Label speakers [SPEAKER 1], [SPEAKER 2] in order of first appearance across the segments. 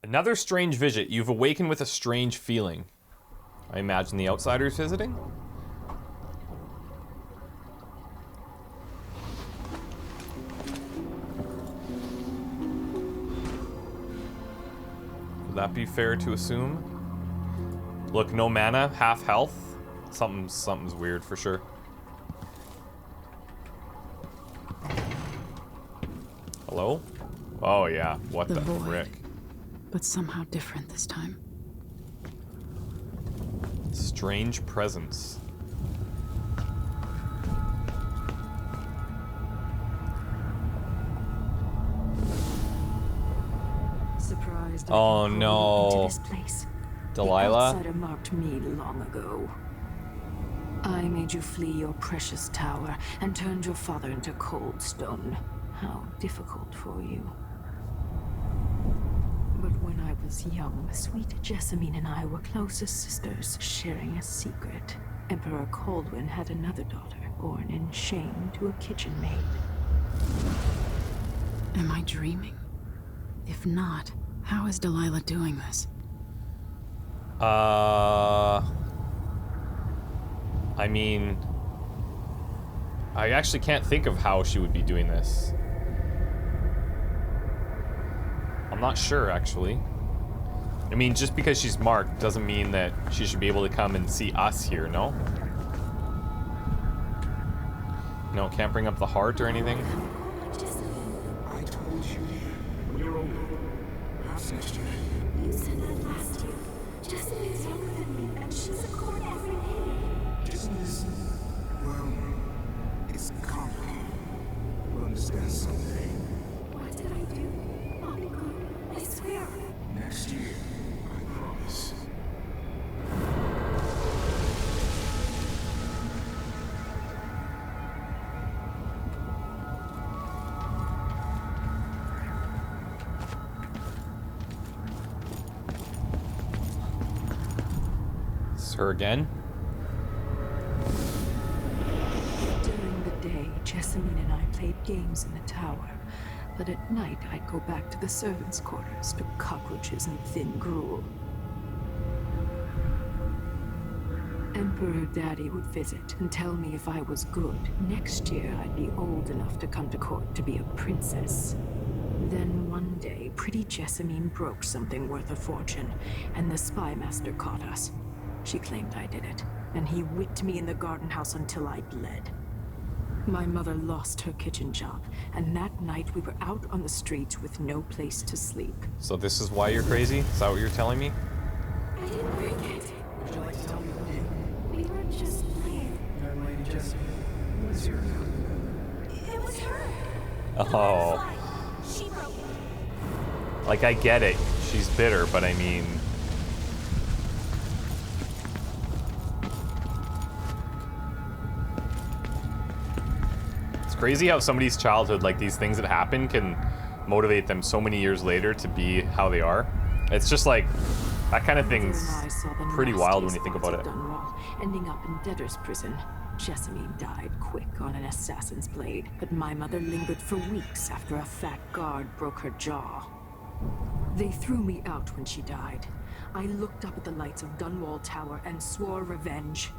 [SPEAKER 1] Another strange visit. You've awakened with a strange feeling. I imagine the outsider's visiting? Would that be fair to assume? Look, no mana, half health. Something's weird for sure. Hello? Oh yeah, what the frick?
[SPEAKER 2] But somehow different this time.
[SPEAKER 1] Strange presence.
[SPEAKER 3] Surprised.
[SPEAKER 1] Oh no.
[SPEAKER 3] Into this place.
[SPEAKER 1] Delilah?
[SPEAKER 3] The outsider marked me long ago. I made you flee your precious tower and turned your father into cold stone. How difficult for you. But when I was young, sweet Jessamine and I were close as sisters, sharing a secret. Emperor Kaldwin had another daughter, born in shame to a kitchen maid.
[SPEAKER 2] Am I dreaming? If not, how is Delilah doing this?
[SPEAKER 1] I mean, I actually can't think of how she would be doing this. I'm not sure, actually. I mean, just because she's marked doesn't mean that she should be able to come and see us here, no? No, can't bring up the heart or anything?
[SPEAKER 4] I told you, when you're older, perhaps next year.
[SPEAKER 5] You said that last year. Jessica's younger than me, and she's a court every day.
[SPEAKER 4] Business, well, it's complicated. We'll understand someday.
[SPEAKER 5] What did I do? I'll be good. I swear.
[SPEAKER 4] Next year, I promise.
[SPEAKER 1] It's her again?
[SPEAKER 3] During the day, Jessamine and I played games in the tower. But at night, I'd go back to the servants' quarters to cockroaches and thin gruel. Emperor Daddy would visit and tell me if I was good. Next year, I'd be old enough to come to court to be a princess. Then one day, pretty Jessamine broke something worth a fortune, and the spy master caught us. She claimed I did it, and he whipped me in the garden house until I bled. My mother lost her kitchen job, and that night we were out on the streets with no place to sleep.
[SPEAKER 1] So this is why you're crazy? Is that what you're telling me?
[SPEAKER 5] I didn't bring it.
[SPEAKER 4] Would you like to tell me the name?
[SPEAKER 5] We were just playing.
[SPEAKER 4] Young lady Jessamine. What is your name?
[SPEAKER 5] It was her.
[SPEAKER 1] Oh.
[SPEAKER 5] Butterfly. She broke it.
[SPEAKER 1] Like, I get it. She's bitter, but I mean... It's crazy how somebody's childhood, like these things that happen, can motivate them so many years later to be how they are. It's just like, that kind of thing's pretty wild when you think about it.
[SPEAKER 3] Dunwall, ending up in debtor's prison. Jessamine died quick on an assassin's blade, but my mother lingered for weeks after a fat guard broke her jaw. They threw me out when she died. I looked up at the lights of Dunwall Tower and swore revenge.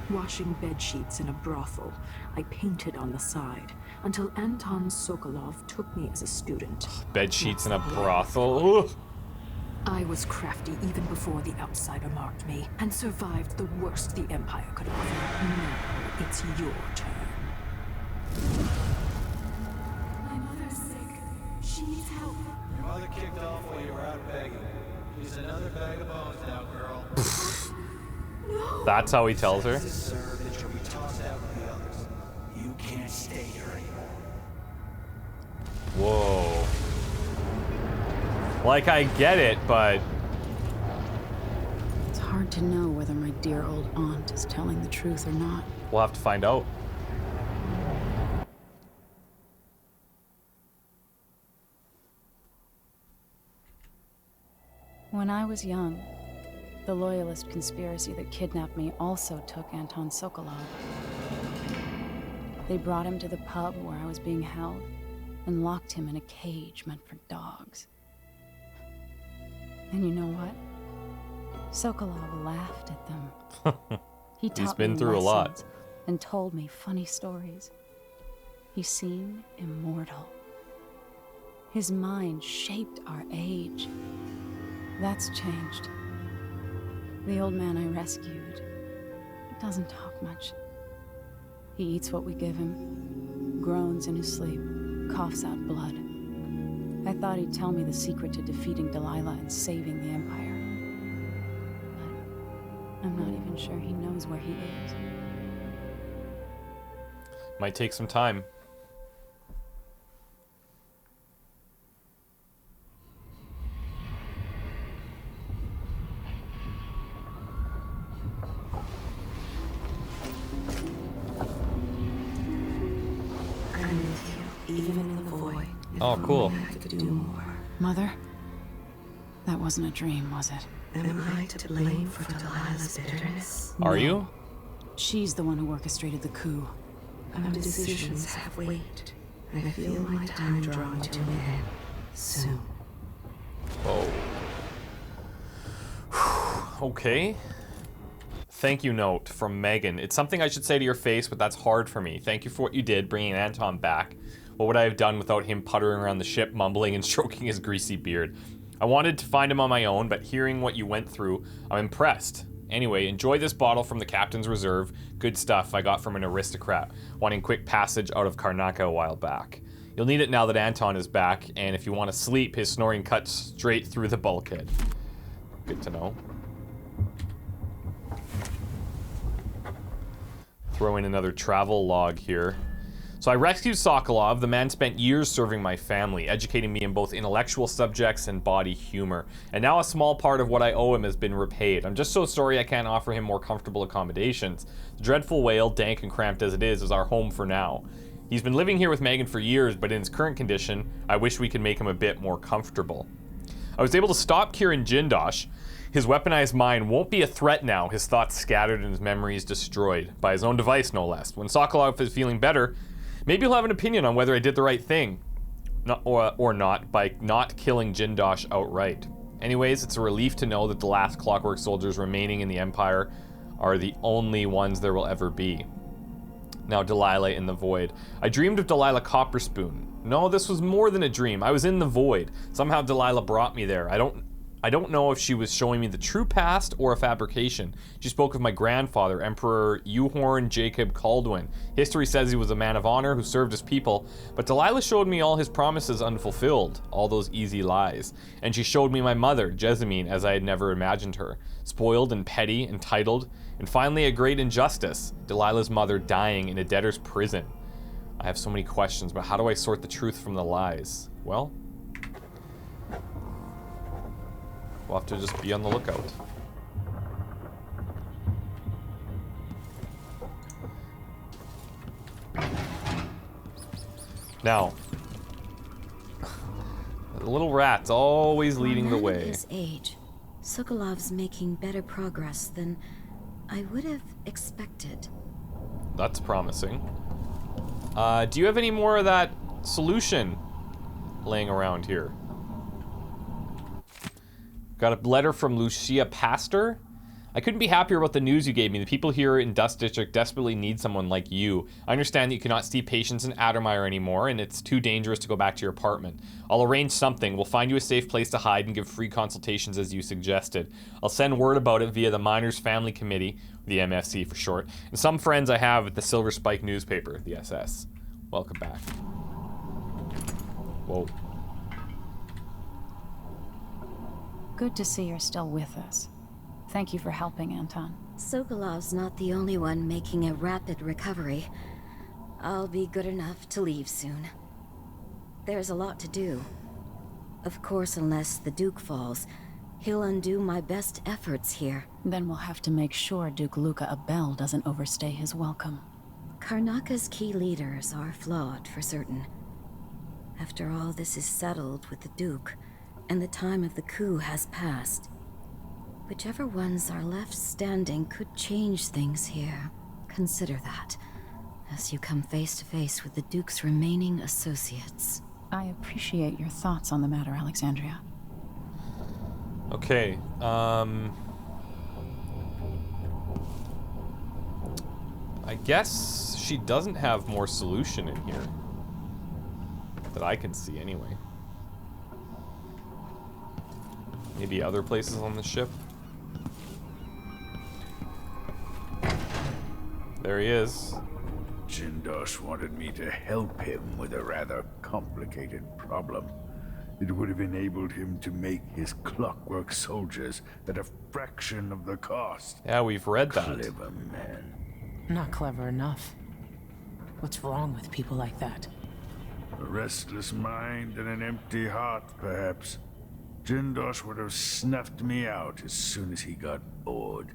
[SPEAKER 3] Washing bed sheets in a brothel, I painted on the side until Anton Sokolov took me as a student.
[SPEAKER 1] Bed sheets in a brothel. Ugh.
[SPEAKER 3] I was crafty even before the outsider marked me, and survived the worst the Empire could offer. Now it's your turn.
[SPEAKER 5] My mother's sick. She needs help.
[SPEAKER 6] Your mother kicked off while you were out begging. She's another bag of bones now, girl.
[SPEAKER 5] No.
[SPEAKER 1] That's how he tells her.
[SPEAKER 6] This serve that she'll be tossed out with the others. You can't stay here anymore.
[SPEAKER 1] Whoa. Like, I get it, but...
[SPEAKER 2] It's hard to know whether my dear old aunt is telling the truth or not.
[SPEAKER 1] we'll have to find out.
[SPEAKER 7] When I was young, the Loyalist conspiracy that kidnapped me also took Anton Sokolov. They brought him to the pub where I was being held and locked him in a cage meant for dogs. And you know what? Sokolov laughed at them. He taught
[SPEAKER 1] He's been
[SPEAKER 7] me
[SPEAKER 1] through a lot.
[SPEAKER 7] lessons and told me funny stories. He seemed immortal. His mind shaped our age. That's changed. The old man I rescued doesn't talk much. He eats what we give him, groans in his sleep, coughs out blood. I thought he'd tell me the secret to defeating Delilah and saving the Empire. But I'm not even sure he knows where he is.
[SPEAKER 1] Might take some time.
[SPEAKER 3] I'm with you, even in the void.
[SPEAKER 1] Oh, cool.
[SPEAKER 3] I could do more.
[SPEAKER 2] Mother? That wasn't a dream, was it?
[SPEAKER 3] Am I to blame for Delilah's bitterness?
[SPEAKER 1] Are
[SPEAKER 2] No.
[SPEAKER 1] you?
[SPEAKER 2] She's the one who orchestrated the coup.
[SPEAKER 3] Our decisions have weight. I feel my time drawing to an end soon.
[SPEAKER 1] Oh. Okay. Thank you note from Megan. It's something I should say to your face, but that's hard for me. Thank you for what you did, bringing Anton back. What would I have done without him puttering around the ship, mumbling and stroking his greasy beard? I wanted to find him on my own, but hearing what you went through, I'm impressed. Anyway, enjoy this bottle from the Captain's Reserve. Good stuff I got from an aristocrat, wanting quick passage out of Karnaca a while back. You'll need it now that Anton is back, and if you want to sleep, his snoring cuts straight through the bulkhead. Good to know. Throw in another travel log here. So I rescued Sokolov. The man spent years serving my family, educating me in both intellectual subjects and body humor. And now a small part of what I owe him has been repaid. I'm just so sorry I can't offer him more comfortable accommodations. The dreadful whale, dank and cramped as it is our home for now. He's been living here with Megan for years, but in his current condition, I wish we could make him a bit more comfortable. I was able to stop Kieran Jindosh. His weaponized mind won't be a threat now, his thoughts scattered and his memories destroyed. By his own device, no less. When Sokolov is feeling better, maybe he'll have an opinion on whether I did the right thing. Or not, by not killing Jindosh outright. Anyways, it's a relief to know that the last Clockwork soldiers remaining in the Empire are the only ones there will ever be. Now Delilah in the void. I dreamed of Delilah Copperspoon. No, this was more than a dream. I was in the void. Somehow Delilah brought me there. I don't know if she was showing me the true past or a fabrication. She spoke of my grandfather, Emperor Euhorn Jacob Kaldwin. History says he was a man of honor who served his people, but Delilah showed me all his promises unfulfilled, all those easy lies. And she showed me my mother, Jessamine, as I had never imagined her. Spoiled and petty, entitled, and finally a great injustice, Delilah's mother dying in a debtor's prison. I have so many questions, but how do I sort the truth from the lies? Well, we'll have to just be on the lookout. Now, the little rat's always leading the way.
[SPEAKER 5] At his age, Sokolov's making better progress than I would have expected.
[SPEAKER 1] That's promising. Do you have any more of that solution laying around here? Got a letter from Lucia Pastor. I couldn't be happier about the news you gave me. The people here in Dust District desperately need someone like you. I understand that you cannot see patients in Addermire anymore, and it's too dangerous to go back to your apartment. I'll arrange something. We'll find you a safe place to hide and give free consultations as you suggested. I'll send word about it via the Miners Family Committee, the MFC for short, and some friends I have at the Silver Spike newspaper, the SS. Welcome back. Whoa.
[SPEAKER 7] Good to see you're still with us. Thank you for helping, Anton.
[SPEAKER 5] Sokolov's not the only one making a rapid recovery. I'll be good enough to leave soon. There's a lot to do. Of course, unless the Duke falls, he'll undo my best efforts here.
[SPEAKER 2] Then we'll have to make sure Duke Luca Abel doesn't overstay his welcome.
[SPEAKER 5] Karnaca's key leaders are flawed, for certain. After all this is settled with the Duke, and the time of the coup has passed, whichever ones are left standing could change things here. Consider that, as you come face to face with the Duke's remaining associates.
[SPEAKER 2] I appreciate your thoughts on the matter, Alexandria.
[SPEAKER 1] Okay, I guess she doesn't have more solution in here. That I can see, anyway. Maybe other places on the ship? There he is.
[SPEAKER 8] Jindosh wanted me to help him with a rather complicated problem. It would have enabled him to make his clockwork soldiers at a fraction of the cost.
[SPEAKER 1] Yeah, we've read that.
[SPEAKER 8] Clever man.
[SPEAKER 9] Not clever enough. What's wrong with people like that?
[SPEAKER 8] A restless mind and an empty heart, perhaps. Jindosh would have snuffed me out as soon as he got bored.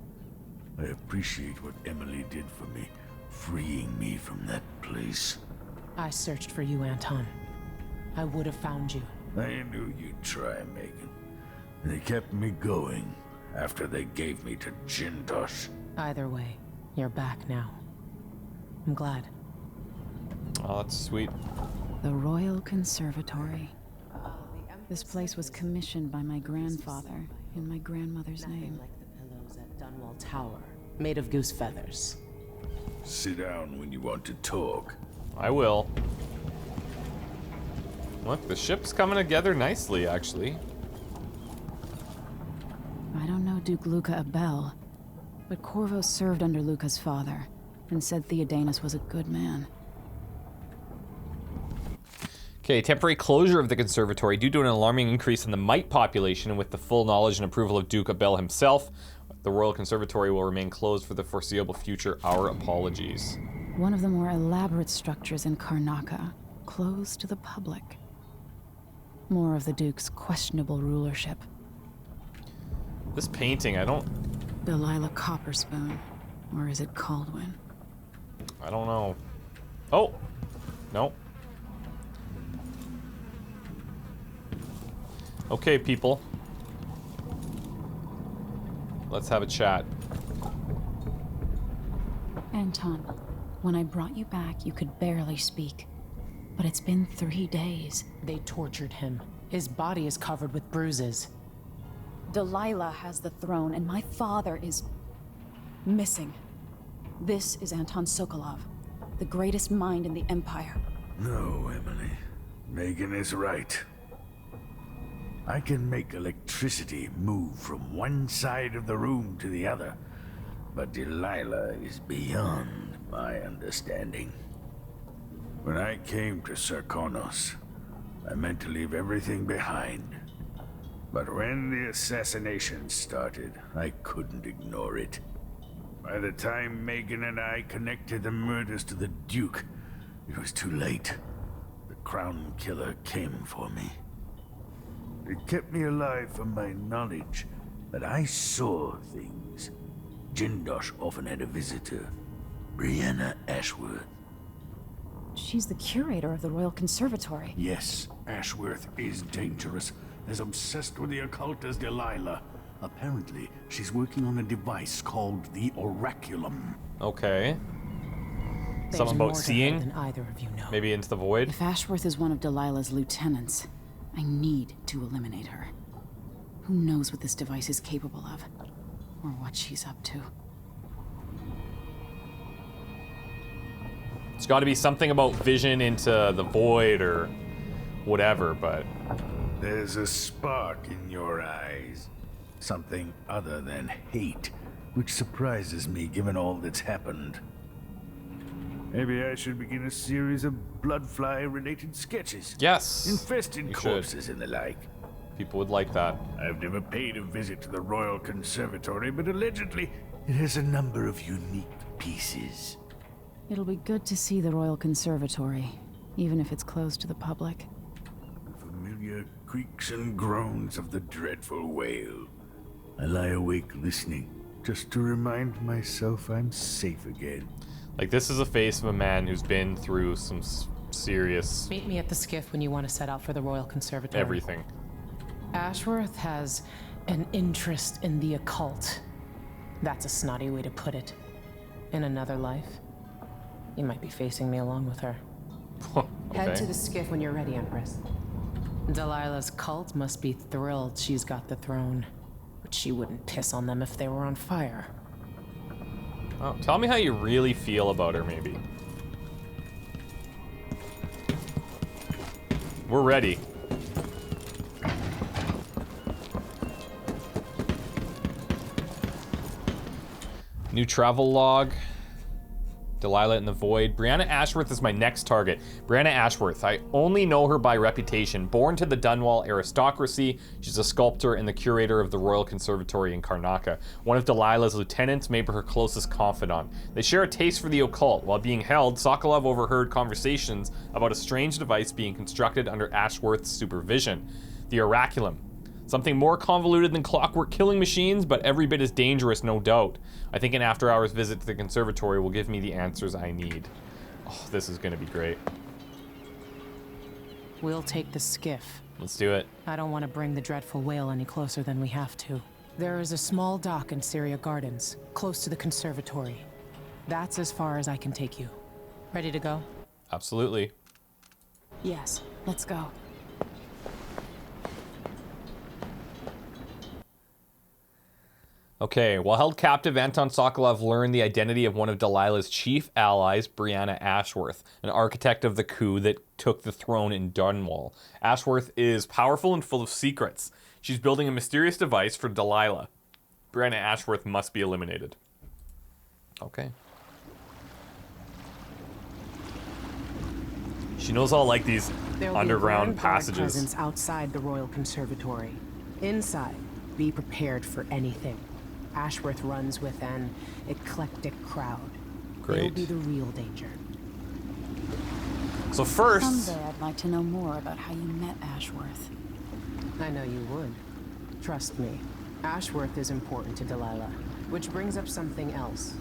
[SPEAKER 8] I appreciate what Emily did for me, freeing me from that place.
[SPEAKER 9] I searched for you, Anton. I would have found you.
[SPEAKER 8] I knew you'd try, Megan. They kept me going after they gave me to Jindosh.
[SPEAKER 9] Either way, you're back now. I'm glad.
[SPEAKER 1] Oh, that's sweet.
[SPEAKER 2] The Royal Conservatory. This place was commissioned by my grandfather in my grandmother's name.
[SPEAKER 9] Like the pillows at Dunwall Tower, made of goose feathers.
[SPEAKER 8] Sit down when you want to talk.
[SPEAKER 1] I will. Look, the ship's coming together nicely, actually.
[SPEAKER 2] I don't know Duke Luca Abel, but Corvo served under Luca's father and said Theodanis was a good man.
[SPEAKER 1] Okay, temporary closure of the conservatory due to an alarming increase in the mite population, and with the full knowledge and approval of Duke Abel himself, the Royal Conservatory will remain closed for the foreseeable future. Our apologies.
[SPEAKER 2] One of the more elaborate structures in Karnaca, closed to the public. More of the Duke's questionable rulership.
[SPEAKER 1] This painting, I don't...
[SPEAKER 2] Delilah Copperspoon, or is it Kaldwin?
[SPEAKER 1] I don't know. Oh! No. Okay, people. Let's have a chat.
[SPEAKER 2] Anton, when I brought you back, you could barely speak. But it's been 3 days.
[SPEAKER 9] They tortured him. His body is covered with bruises.
[SPEAKER 2] Delilah has the throne, and my father is... missing. This is Anton Sokolov, the greatest mind in the Empire.
[SPEAKER 8] No, Emily. Megan is right. I can make electricity move from one side of the room to the other, but Delilah is beyond my understanding. When I came to Sarkonos, I meant to leave everything behind. But when the assassination started, I couldn't ignore it. By the time Megan and I connected the murders to the Duke, it was too late. The Crown Killer came for me. It kept me alive from my knowledge that I saw things. Jindosh often had a visitor, Brianna Ashworth.
[SPEAKER 2] She's the curator of the Royal Conservatory.
[SPEAKER 8] Yes, Ashworth is dangerous, as obsessed with the occult as Delilah. Apparently, she's working on a device called the Oraculum.
[SPEAKER 1] Okay.
[SPEAKER 9] There's
[SPEAKER 1] Something
[SPEAKER 9] more
[SPEAKER 1] about
[SPEAKER 9] to her
[SPEAKER 1] seeing?
[SPEAKER 9] than either of you know.
[SPEAKER 1] Maybe into the void?
[SPEAKER 2] If Ashworth is one of Delilah's lieutenants, I need to eliminate her. Who knows what this device is capable of? Or what she's up to.
[SPEAKER 1] It's got to be something about vision into the void or whatever, but...
[SPEAKER 8] There's a spark in your eyes. Something other than hate, which surprises me given all that's happened. Maybe I should begin a series of bloodfly-related sketches.
[SPEAKER 1] Yes!
[SPEAKER 8] Infested
[SPEAKER 1] you
[SPEAKER 8] corpses
[SPEAKER 1] should.
[SPEAKER 8] and the like.
[SPEAKER 1] People would like that.
[SPEAKER 8] I've never paid a visit to the Royal Conservatory, but allegedly it has a number of unique pieces.
[SPEAKER 2] It'll be good to see the Royal Conservatory, even if it's closed to the public.
[SPEAKER 8] Familiar creaks and groans of the dreadful whale. I lie awake listening, just to remind myself I'm safe again.
[SPEAKER 1] Like, this is a face of a man who's been through some serious...
[SPEAKER 9] Meet me at the skiff when you want to set out for the Royal Conservatory.
[SPEAKER 1] everything.
[SPEAKER 9] Ashworth has an interest in the occult. That's a snotty way to put it. In another life, you might be facing me along with her. Head to
[SPEAKER 1] Okay.
[SPEAKER 9] the skiff when you're ready, Empress. Delilah's cult must be thrilled she's got the throne. But she wouldn't piss on them if they were on fire.
[SPEAKER 1] Oh, tell me how you really feel about her, maybe. We're ready. New travel log. Delilah in the Void. Brianna Ashworth is my next target. Brianna Ashworth. I only know her by reputation. Born to the Dunwall aristocracy, she's a sculptor and the curator of the Royal Conservatory in Karnaca. One of Delilah's lieutenants, maybe her closest confidant. They share a taste for the occult. While being held, Sokolov overheard conversations about a strange device being constructed under Ashworth's supervision. The Oraculum. Something more convoluted than clockwork killing machines, but every bit as dangerous, no doubt. I think an after-hours visit to the conservatory will give me the answers I need. Oh, this is gonna be great.
[SPEAKER 9] We'll take the skiff.
[SPEAKER 1] Let's do it.
[SPEAKER 9] I don't want to bring the dreadful whale any closer than we have to. There is a small dock in Syria Gardens, close to the conservatory. That's as far as I can take you. Ready to go?
[SPEAKER 1] Absolutely.
[SPEAKER 2] Yes, let's go.
[SPEAKER 1] Okay, while held captive, Anton Sokolov learned the identity of one of Delilah's chief allies, Brianna Ashworth, an architect of the coup that took the throne in Dunwall. Ashworth is powerful and full of secrets. She's building a mysterious device for Delilah. Brianna Ashworth must be eliminated. Okay. She knows all like these underground passages.
[SPEAKER 9] Presence outside the Royal Conservatory. Inside, be prepared for anything. Ashworth runs with an eclectic crowd.
[SPEAKER 1] Great.
[SPEAKER 9] They'll be the real danger.
[SPEAKER 1] So first...
[SPEAKER 2] Someday I'd like to know more about how you met Ashworth.
[SPEAKER 9] I know you would. Trust me. Ashworth is important to Delilah. Which brings up something else.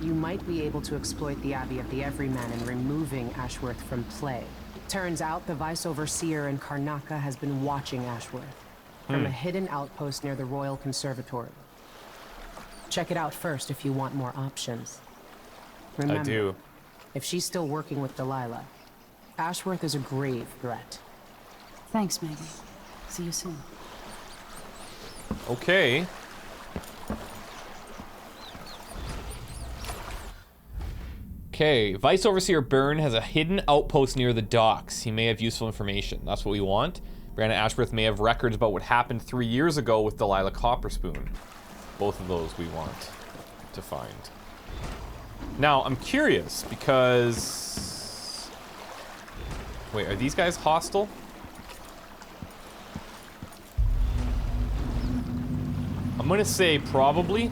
[SPEAKER 9] You might be able to exploit the Abbey of the Everyman in removing Ashworth from play. Turns out the Vice Overseer in Karnaca has been watching Ashworth from a hidden outpost near the Royal Conservatory. Check it out first if you want more options. Remember,
[SPEAKER 1] I do.
[SPEAKER 9] If she's still working with Delilah, Ashworth is a grave threat.
[SPEAKER 2] Thanks, Maggie. See you soon.
[SPEAKER 1] Okay. Okay, Vice Overseer Byrne has a hidden outpost near the docks. He may have useful information. That's what we want. Brianna Ashworth may have records about what happened 3 years ago with Delilah Copperspoon. Both of those we want to find. Now, I'm curious because... Wait, are these guys hostile? I'm gonna say probably,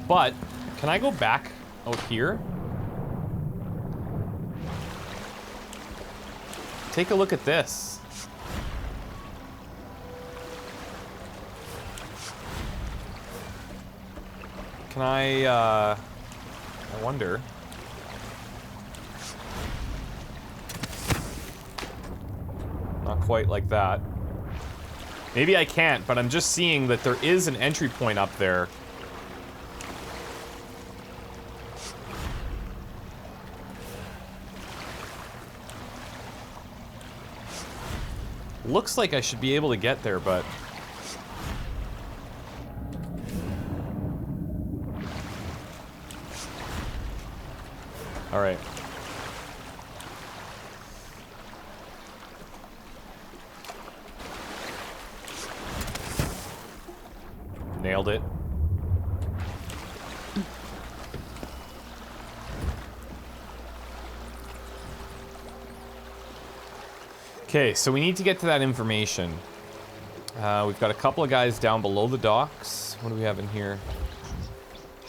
[SPEAKER 1] but can I go back out here? Take a look at this. Can I wonder. Not quite like that. Maybe I can't, but I'm just seeing that there is an entry point up there. Looks like I should be able to get there, but... All right. Nailed it. Okay, so we need to get to that information. We've got a couple of guys down below the docks. What do we have in here?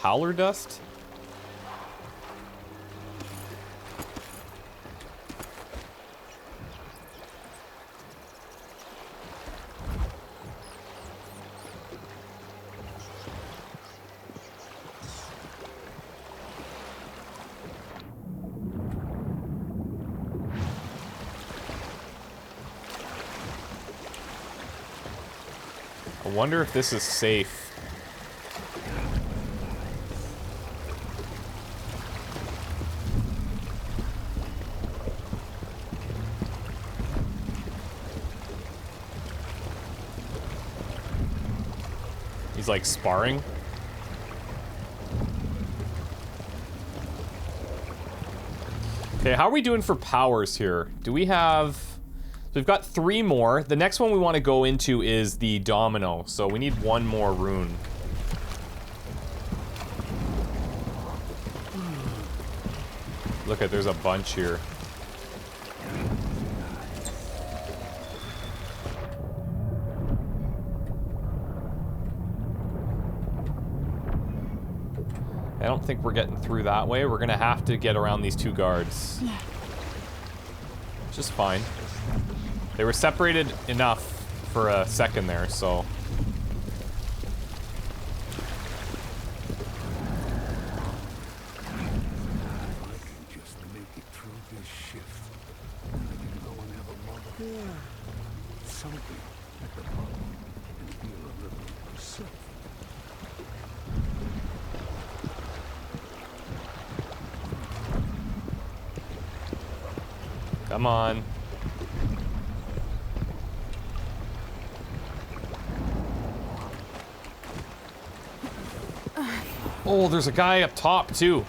[SPEAKER 1] Howler dust? I wonder if this is safe. He's like sparring. Okay, how are we doing for powers here? Do we have... So we've got 3 more. The next one we want to go into is the domino. So we need 1 more rune. Look at, there's a bunch here. I don't think we're getting through that way. We're gonna have to get around these 2 guards. Which is fine. They were separated enough for a second there, so... Come on. Oh, there's a guy up top, too.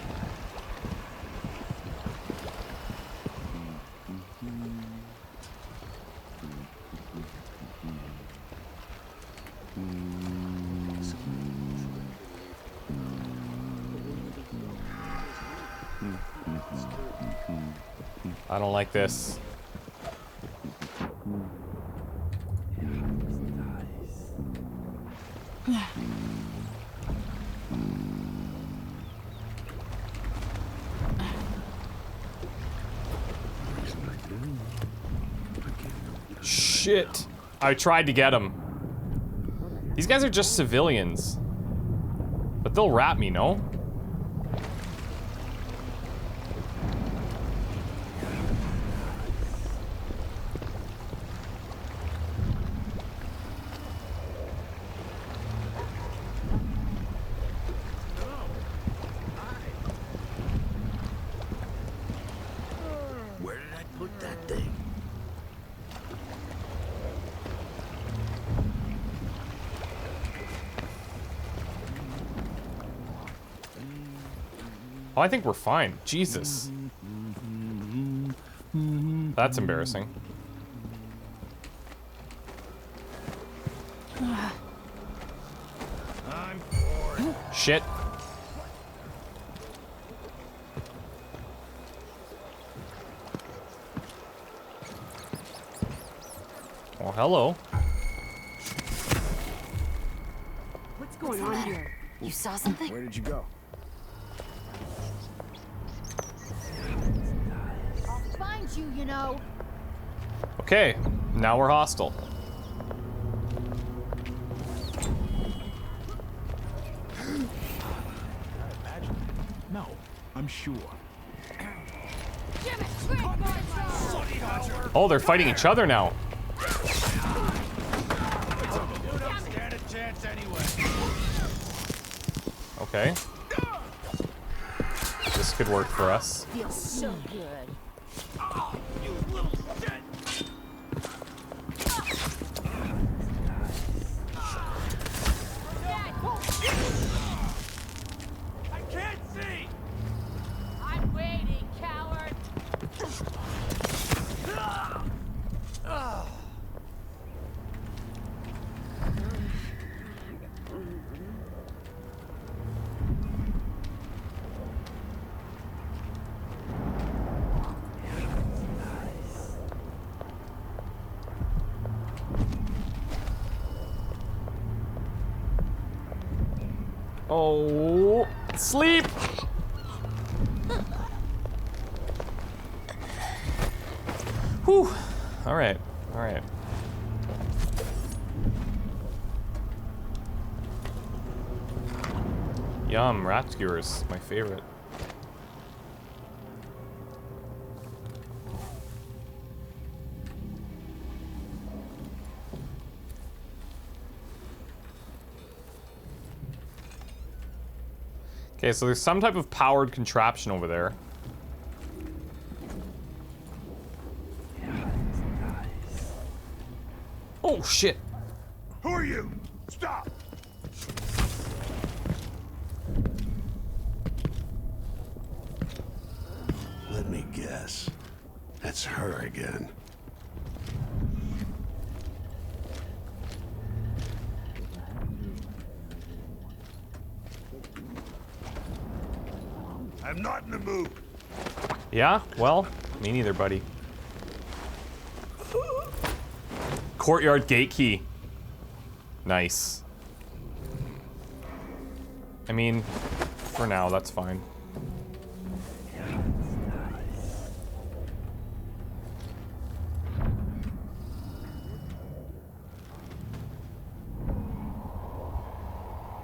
[SPEAKER 1] I don't like this. Shit. I tried to get him. These guys are just civilians. But they'll rat me, no?
[SPEAKER 8] Where did I put that thing?
[SPEAKER 1] Oh, I think we're fine. Jesus. That's embarrassing. Shit. Oh, hello.
[SPEAKER 5] What's going on here? You saw something?
[SPEAKER 4] Where did you go?
[SPEAKER 10] I'll find you, you know.
[SPEAKER 1] Okay, now we're hostile.
[SPEAKER 4] No, I'm sure.
[SPEAKER 1] Oh, they're fighting each other now. Okay. This could work for us.
[SPEAKER 10] Feels so good.
[SPEAKER 6] I can't see!
[SPEAKER 10] I'm waiting, coward.
[SPEAKER 1] Oh, sleep. Whew. All right. All right. Yum, rat skewers, my favorite. Okay, so there's some type of powered contraption over there. Oh, shit.
[SPEAKER 8] Who are you? Stop!
[SPEAKER 11] Let me guess. That's her again. I'm not in the mood.
[SPEAKER 1] Yeah? Well, me neither, buddy. Courtyard gate key. Nice. I mean, for now, that's fine.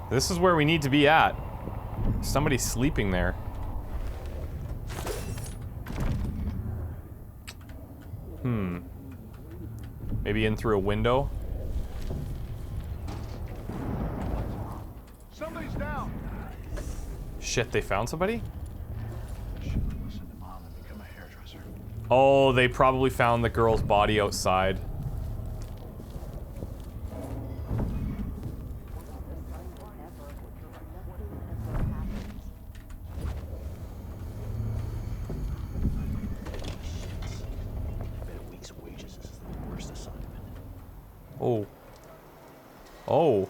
[SPEAKER 1] This is where we need to be at. Somebody's sleeping there. Maybe in through a window?
[SPEAKER 4] Somebody's down.
[SPEAKER 1] Shit, they found somebody? Oh, they probably found the girl's body outside. Oh. Oh.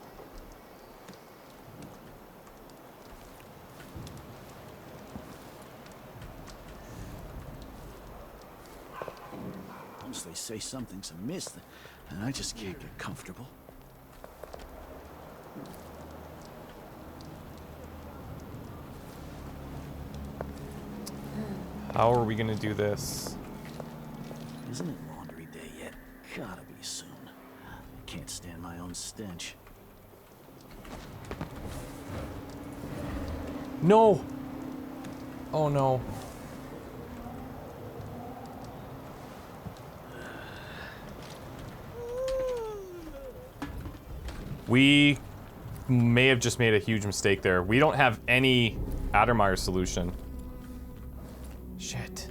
[SPEAKER 12] Once they say something's amiss, and I just can't get comfortable.
[SPEAKER 1] How are we gonna do this?
[SPEAKER 12] Isn't it laundry day yet? Gotta be soon. Can't stand my own stench.
[SPEAKER 1] No! Oh no. We may have just made a huge mistake there. We don't have any Addermeyer solution. Shit.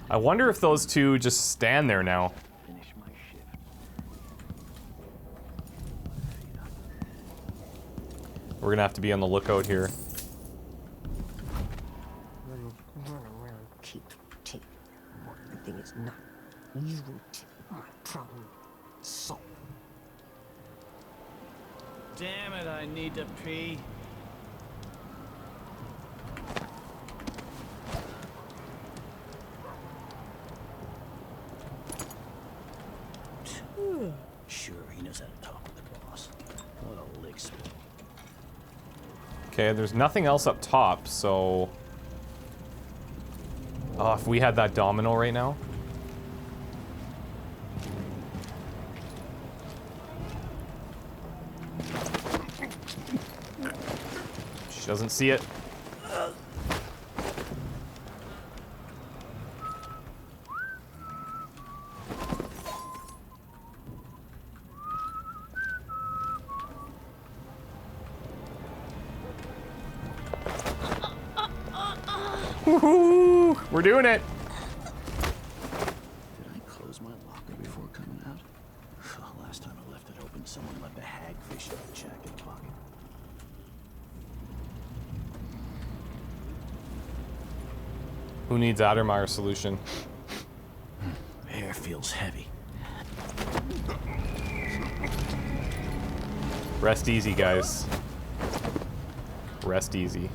[SPEAKER 1] I wonder if those two just stand there now. We're gonna have to be on the lookout here.
[SPEAKER 13] Keep taking what the thing is not. You will take my problem. So.
[SPEAKER 6] Damn it, I need to pee.
[SPEAKER 12] Sure, he knows how to talk with the boss. What a lick spit.
[SPEAKER 1] Okay, there's nothing else up top, so... Oh, if we had that domino right now. She doesn't see it. Woohoo! We're doing it!
[SPEAKER 12] Did I close my locker before coming out? Last time I left it open, someone left a hagfish in the jacket pocket.
[SPEAKER 1] Who needs Addermeyer solution?
[SPEAKER 12] Air feels heavy.
[SPEAKER 1] Rest easy, guys. Rest easy.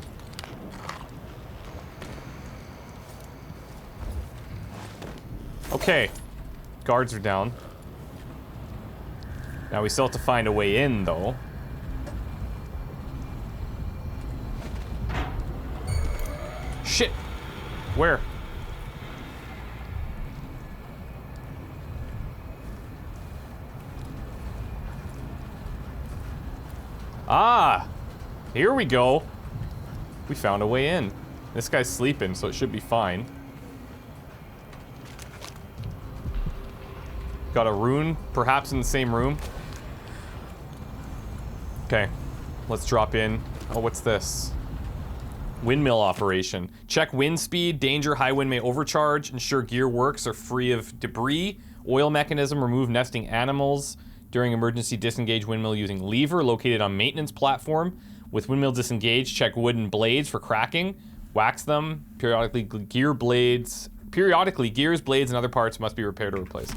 [SPEAKER 1] Okay. Guards are down. Now we still have to find a way in, though. Shit! Where? Ah! Here we go. We found a way in. This guy's sleeping, so it should be fine. Got a rune, perhaps in the same room. Okay, let's drop in. Oh, what's this? Windmill operation. Check wind speed. Danger. High wind may overcharge. Ensure gear works are free of debris. Oil mechanism. Remove nesting animals. During emergency, disengage windmill using lever located on maintenance platform. With windmill disengaged, check wooden blades for cracking. Wax them. Periodically, gears, blades, and other parts must be repaired or replaced.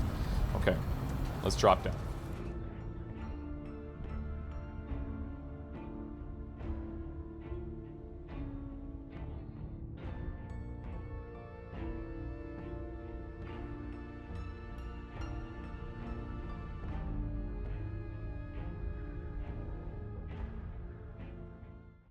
[SPEAKER 1] Okay, let's drop down.